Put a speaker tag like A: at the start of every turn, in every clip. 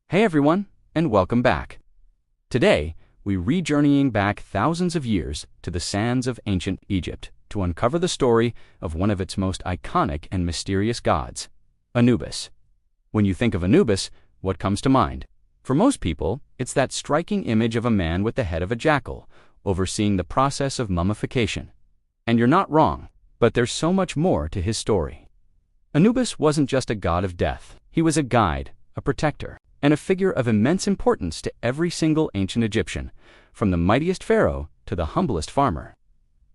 A: Hey everyone, and welcome back. Today, we re-journeying back thousands of years to the sands of ancient Egypt to uncover the story of one of its most iconic and mysterious gods, Anubis. When you think of Anubis, what comes to mind? For most people, it's that striking image of a man with the head of a jackal, overseeing the process of mummification. And you're not wrong, but there's so much more to his story. Anubis wasn't just a god of death. He was a guide, a protector, and a figure of immense importance to every single ancient Egyptian, from the mightiest pharaoh to the humblest farmer.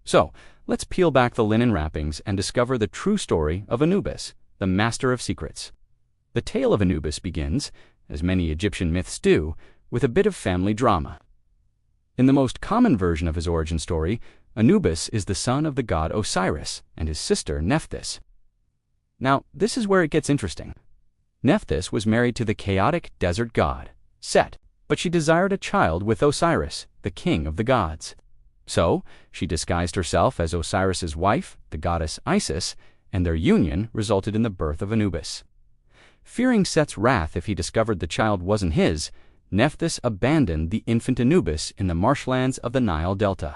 A: So, let's peel back the linen wrappings and discover the true story of Anubis, the master of secrets. The tale of Anubis begins, as many Egyptian myths do, with a bit of family drama. In the most common version of his origin story, Anubis is the son of the god Osiris and his sister Nephthys. Now, this is where it gets interesting. Nephthys was married to the chaotic desert god, Set, but she desired a child with Osiris, the king of the gods. So, she disguised herself as Osiris's wife, the goddess Isis, and their union resulted in the birth of Anubis. Fearing Set's wrath if he discovered the child wasn't his, Nephthys abandoned the infant Anubis in the marshlands of the Nile Delta.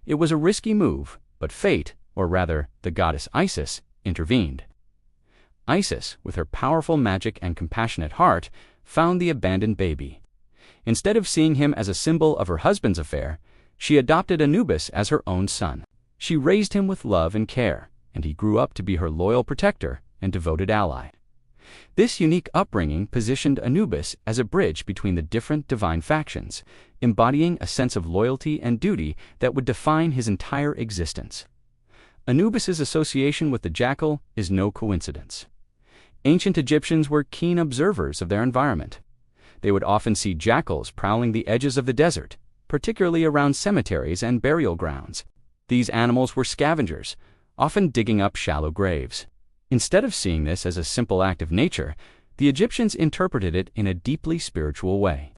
A: It was a risky move, but fate, or rather, the goddess Isis, intervened. Isis, with her powerful magic and compassionate heart, found the abandoned baby. Instead of seeing him as a symbol of her husband's affair, she adopted Anubis as her own son. She raised him with love and care, and he grew up to be her loyal protector and devoted ally. This unique upbringing positioned Anubis as a bridge between the different divine factions, embodying a sense of loyalty and duty that would define his entire existence. Anubis's association with the jackal is no coincidence. Ancient Egyptians were keen observers of their environment. They would often see jackals prowling the edges of the desert, particularly around cemeteries and burial grounds. These animals were scavengers, often digging up shallow graves. Instead of seeing this as a simple act of nature, the Egyptians interpreted it in a deeply spiritual way.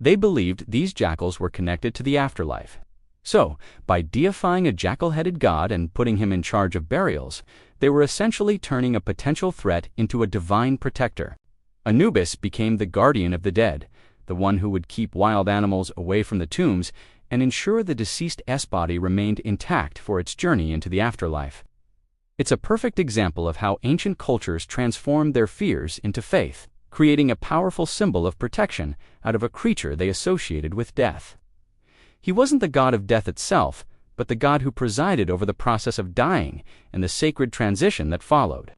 A: They believed these jackals were connected to the afterlife. So, by deifying a jackal-headed god and putting him in charge of burials, they were essentially turning a potential threat into a divine protector. Anubis became the guardian of the dead, the one who would keep wild animals away from the tombs and ensure the deceased's body remained intact for its journey into the afterlife. It's a perfect example of how ancient cultures transformed their fears into faith, creating a powerful symbol of protection out of a creature they associated with death. He wasn't the god of death itself, but the god who presided over the process of dying and the sacred transition that followed.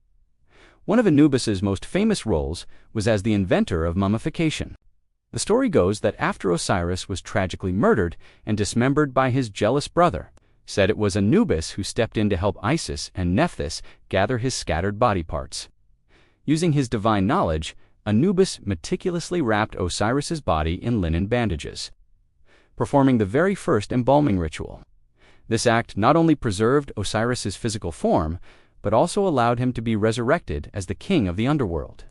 A: One of Anubis's most famous roles was as the inventor of mummification. The story goes that after Osiris was tragically murdered and dismembered by his jealous brother, Set, it was Anubis who stepped in to help Isis and Nephthys gather his scattered body parts. Using his divine knowledge, Anubis meticulously wrapped Osiris's body in linen bandages, performing the very first embalming ritual. This act not only preserved Osiris's physical form, but also allowed him to be resurrected as the king of the underworld.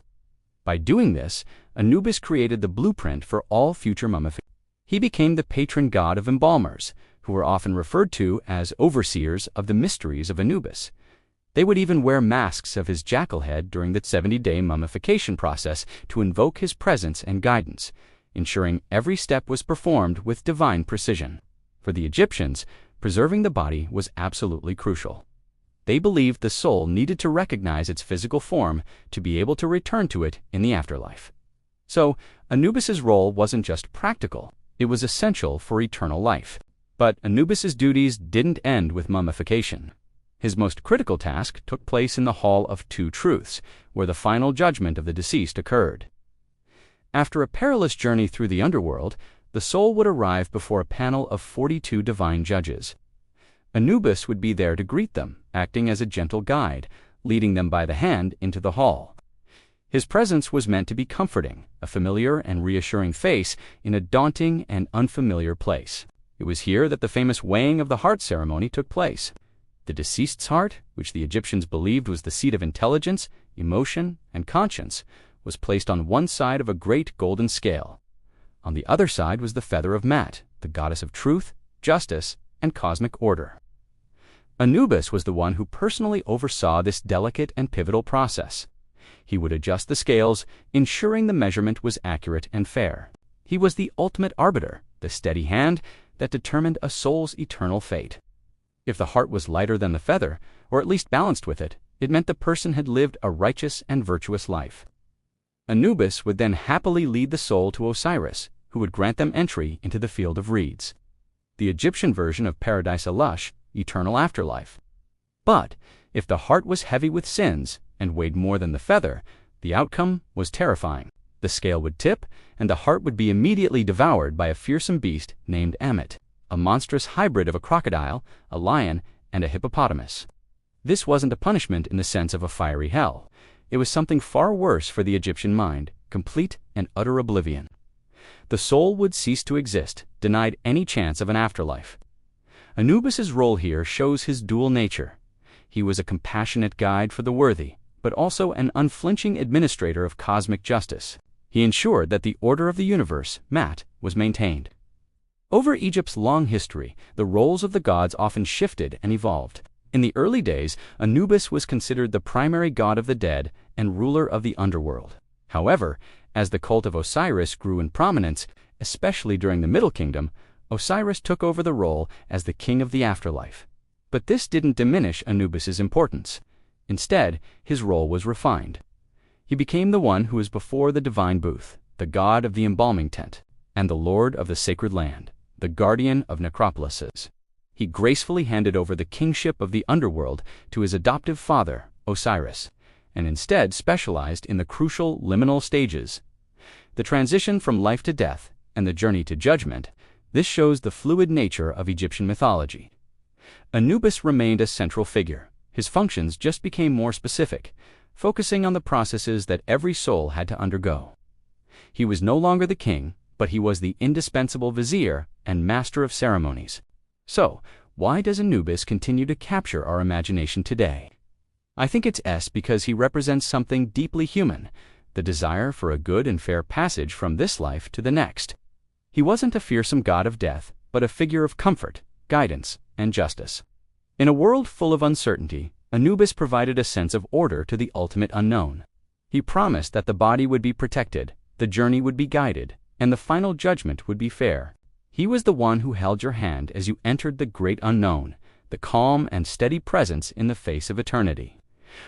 A: By doing this, Anubis created the blueprint for all future mummifications. He became the patron god of embalmers, who were often referred to as overseers of the mysteries of Anubis. They would even wear masks of his jackal head during the 70-day mummification process to invoke his presence and guidance, ensuring every step was performed with divine precision. For the Egyptians, preserving the body was absolutely crucial. They believed the soul needed to recognize its physical form to be able to return to it in the afterlife. So, Anubis's role wasn't just practical, it was essential for eternal life. But Anubis's duties didn't end with mummification. His most critical task took place in the Hall of Two Truths, where the final judgment of the deceased occurred. After a perilous journey through the underworld, the soul would arrive before a panel of 42 divine judges. Anubis would be there to greet them, acting as a gentle guide, leading them by the hand into the hall. His presence was meant to be comforting, a familiar and reassuring face in a daunting and unfamiliar place. It was here that the famous weighing of the heart ceremony took place. The deceased's heart, which the Egyptians believed was the seat of intelligence, emotion, and conscience, was placed on one side of a great golden scale. On the other side was the feather of Mat, the goddess of truth, justice, and cosmic order. Anubis was the one who personally oversaw this delicate and pivotal process. He would adjust the scales, ensuring the measurement was accurate and fair. He was the ultimate arbiter, the steady hand that determined a soul's eternal fate. If the heart was lighter than the feather, or at least balanced with it, it meant the person had lived a righteous and virtuous life. Anubis would then happily lead the soul to Osiris, who would grant them entry into the field of reeds, the Egyptian version of Paradise Alush, eternal afterlife. But if the heart was heavy with sins and weighed more than the feather, the outcome was terrifying. The scale would tip, and the heart would be immediately devoured by a fearsome beast named Ammit, a monstrous hybrid of a crocodile, a lion, and a hippopotamus. This wasn't a punishment in the sense of a fiery hell. It was something far worse for the Egyptian mind, complete and utter oblivion. The soul would cease to exist, denied any chance of an afterlife. Anubis's role here shows his dual nature. He was a compassionate guide for the worthy, but also an unflinching administrator of cosmic justice. He ensured that the order of the universe, Mat, was maintained. Over Egypt's long history, the roles of the gods often shifted and evolved. In the early days, Anubis was considered the primary god of the dead and ruler of the underworld. However, as the cult of Osiris grew in prominence, especially during the Middle Kingdom, Osiris took over the role as the king of the afterlife. But this didn't diminish Anubis's importance. Instead, his role was refined. He became the one who was before the divine booth, the god of the embalming tent, and the lord of the sacred land, the guardian of necropolises. He gracefully handed over the kingship of the underworld to his adoptive father, Osiris, and instead specialized in the crucial liminal stages. The transition from life to death and the journey to judgment, this shows the fluid nature of Egyptian mythology. Anubis remained a central figure. His functions just became more specific, focusing on the processes that every soul had to undergo. He was no longer the king, but he was the indispensable vizier and master of ceremonies. So, why does Anubis continue to capture our imagination today? I think it's because he represents something deeply human, the desire for a good and fair passage from this life to the next. He wasn't a fearsome god of death, but a figure of comfort, guidance, and justice. In a world full of uncertainty, Anubis provided a sense of order to the ultimate unknown. He promised that the body would be protected, the journey would be guided, and the final judgment would be fair. He was the one who held your hand as you entered the great unknown, the calm and steady presence in the face of eternity.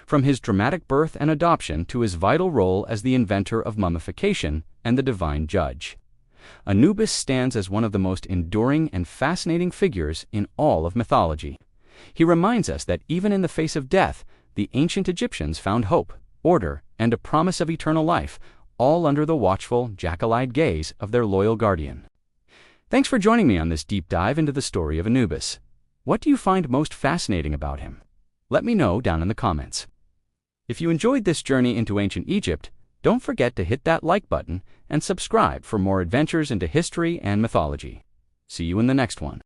A: From his dramatic birth and adoption to his vital role as the inventor of mummification and the divine judge, Anubis stands as one of the most enduring and fascinating figures in all of mythology. He reminds us that even in the face of death, the ancient Egyptians found hope, order, and a promise of eternal life, all under the watchful, jackal-eyed gaze of their loyal guardian. Thanks for joining me on this deep dive into the story of Anubis. What do you find most fascinating about him? Let me know down in the comments. If you enjoyed this journey into ancient Egypt, don't forget to hit that like button and subscribe for more adventures into history and mythology. See you in the next one.